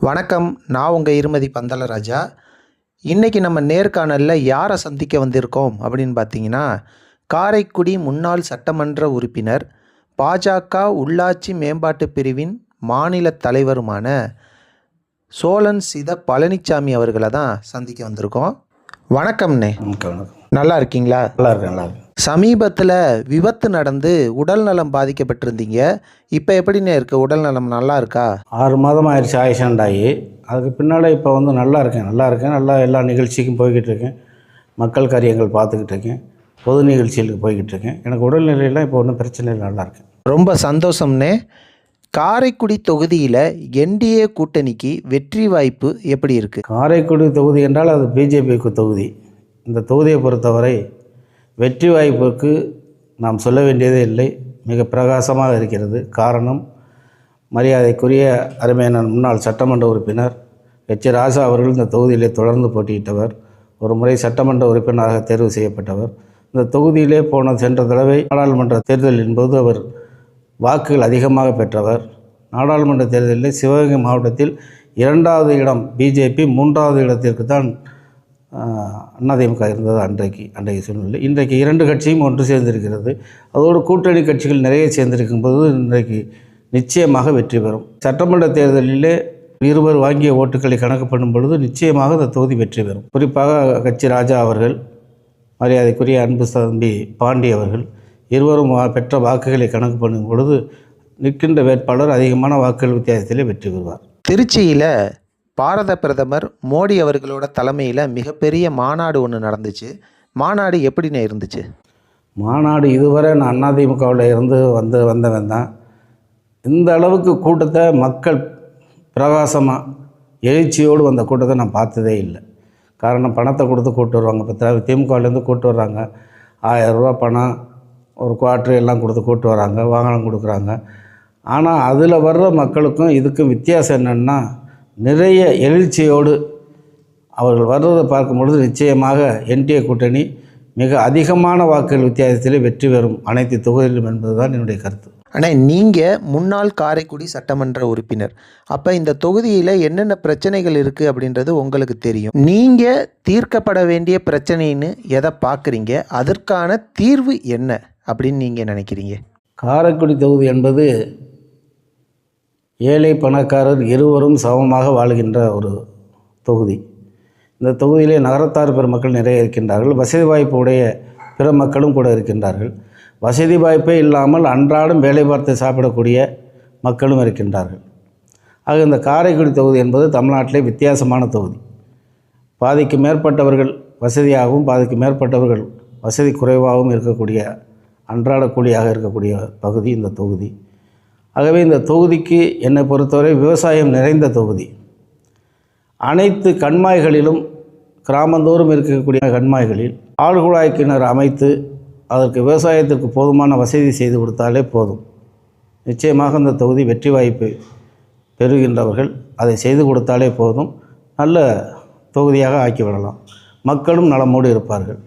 வணக்கம். நான் உங்கள் இருமதி பந்தலராஜா. இன்றைக்கி நம்ம நேர்காணலில் யாரை சந்திக்க வந்திருக்கோம் அப்படின்னு பார்த்தீங்கன்னா, காரைக்குடி முன்னாள் சட்டமன்ற உறுப்பினர், பாஜக உள்ளாட்சி மேம்பாட்டு பிரிவின் மாநில தலைவருமான சோழன் சித பழனிச்சாமி அவர்களை தான் சந்திக்க வந்திருக்கோம். வணக்கம்ண்ணே. வணக்கம். நல்லா இருக்கீங்களா? நல்லா இருக்கேன். சமீபத்தில் விபத்து நடந்து உடல் நலம் பாதிக்கப்பட்டிருந்தீங்க. இப்போ எப்படிண்ணே இருக்குது? உடல் நலம் நல்லா இருக்கா? 6 மாதம் ஆயிடுச்சு ஆக்சிடெண்ட் ஆகி. அதுக்கு பின்னால் இப்போ நல்லா இருக்கேன். நல்லா எல்லா நிகழ்ச்சிக்கும் போய்கிட்டு இருக்கேன். மக்கள் காரியங்கள் பார்த்துக்கிட்டு இருக்கேன். பொது நிகழ்ச்சிகளுக்கு போய்கிட்டு இருக்கேன். எனக்கு உடல்நிலையெல்லாம் இப்போ ஒன்றும் பிரச்சனை இல்லை, நல்லா இருக்கேன். ரொம்ப சந்தோஷம்னே. காரைக்குடி தொகுதியில் என்டிஏ கூட்டணிக்கு வெற்றி வாய்ப்பு எப்படி இருக்குது? காரைக்குடி தொகுதி என்றால் அது பிஜேபிக்கு தொகுதி. இந்த தொகுதியை பொறுத்தவரை வெற்றி வாய்ப்புக்கு நாம் சொல்ல வேண்டியதே இல்லை, மிக பிரகாசமாக இருக்கிறது. காரணம், மரியாதைக்குரிய அருமையான முன்னாள் சட்டமன்ற உறுப்பினர் எச். ராஜா அவர்கள் இந்த தொகுதியிலே தொடர்ந்து போட்டியிட்டவர். ஒரு முறை சட்டமன்ற உறுப்பினராக தேர்வு செய்யப்பட்டவர். இந்த தொகுதியிலே சென்ற தடவை நாடாளுமன்ற தேர்தலின் போது அவர் வாக்குகள் அதிகமாக பெற்றவர். நாடாளுமன்ற தேர்தலில் சிவகங்கை மாவட்டத்தில் 2வது இடம் பிஜேபி, 3வது இடத்திற்கு தான் அதிமுக இருந்தது அன்றைய சூழ்நிலை. இன்றைக்கு 2 கட்சியும் ஒன்று சேர்ந்திருக்கிறது. அதோடு கூட்டணி கட்சிகள் நிறைய சேர்ந்திருக்கும் போது இன்றைக்கு நிச்சயமாக வெற்றி பெறும். சட்டமன்ற தேர்தலிலே இருவர் வாங்கிய ஓட்டுக்களை கணக்கு பண்ணும் பொழுது நிச்சயமாக இந்த தொகுதி வெற்றி பெறும். குறிப்பாக கட்சி ராஜா அவர்கள், மரியாதைக்குரிய அன்பு தம்பி பாண்டி அவர்கள் இருவரும் பெற்ற வாக்குகளை கணக்கு பண்ணும் பொழுது நிற்கின்ற வேட்பாளர் அதிகமான வாக்குகள் வித்தியாசத்திலே வெற்றி பெறுவார். திருச்சியில் பாரத பிரதமர் மோடி அவர்களோட தலைமையில் மிகப்பெரிய மாநாடு ஒன்று நடந்துச்சு. மாநாடு எப்படின்னு இருந்துச்சு? மாநாடு இதுவரை நான் அதிமுகவில் இருந்து வந்தவன் தான். இந்த அளவுக்கு கூட்டத்தை மக்கள் பிரகாசமாக எழுச்சியோடு வந்த கூட்டத்தை நான் பார்த்ததே இல்லை. காரணம், பணத்தை கொடுத்து கூட்டு வருவாங்க. இப்போ திமுகவிலேருந்து கூட்டு வர்றாங்க. 1000 ரூபா பணம், ஒரு குவார்ட்ரு எல்லாம் கொடுத்து கூட்டு வராங்க, வாகனம் கொடுக்குறாங்க. ஆனால் அதில் வர்ற மக்களுக்கும் இதுக்கும் வித்தியாசம் என்னென்னா, நிறைய எழுச்சியோடு அவர்கள் வர்றதை பார்க்கும் பொழுது நிச்சயமாக என்டிஏ கூட்டணி மிக அதிகமான வாக்குகள் வித்தியாசத்திலே வெற்றி பெறும் அனைத்து தொகுதியிலும் என்பதுதான் என்னுடைய கருத்து. ஆனால் நீங்கள் முன்னாள் காரைக்குடி சட்டமன்ற உறுப்பினர், அப்போ இந்த தொகுதியில் என்னென்ன பிரச்சனைகள் இருக்குது அப்படின்றது உங்களுக்கு தெரியும். நீங்கள் தீர்க்கப்பட வேண்டிய பிரச்சனைன்னு எதை பார்க்குறீங்க? அதற்கான தீர்வு என்ன அப்படின்னு நீங்கள் நினைக்கிறீங்க? காரைக்குடி தொகுதி என்பது ஏழை பணக்காரர் இருவரும் சமமாக வாழ்கின்ற ஒரு தொகுதி. இந்த தொகுதியிலே நகரத்தார் பெருமக்கள் நிறைய இருக்கின்றார்கள். வசதி வாய்ப்பு உடைய பிற மக்களும் கூட இருக்கின்றார்கள். வசதி வாய்ப்பே இல்லாமல் அன்றாடம் வேலை பார்த்து சாப்பிடக்கூடிய மக்களும் இருக்கின்றார்கள். ஆக இந்த காரைக்குடி தொகுதி என்பது தமிழ்நாட்டிலே வித்தியாசமான தொகுதி. பாதிக்கு மேற்பட்டவர்கள் வசதியாகவும் பாதிக்கு மேற்பட்டவர்கள் வசதி குறைவாகவும் இருக்கக்கூடிய அன்றாட கூலியாக இருக்கக்கூடிய பகுதி இந்த தொகுதி. ஆகவே இந்த தொகுதிக்கு என்னை பொறுத்தவரை விவசாயம் நிறைந்த தொகுதி. அனைத்து கண்மாய்களிலும், கிராமந்தோறும் இருக்கக்கூடிய கண்மாய்களில் ஆழ்குழாய் கிணறு அமைத்து அதற்கு விவசாயத்திற்கு போதுமான வசதி செய்து கொடுத்தாலே போதும். நிச்சயமாக இந்த தொகுதி வெற்றி வாய்ப்பு பெறுகின்றவர்கள் அதை செய்து கொடுத்தாலே போதும், நல்ல தொகுதியாக ஆக்கிவிடலாம். மக்களும் நலமோடு இருப்பார்கள்.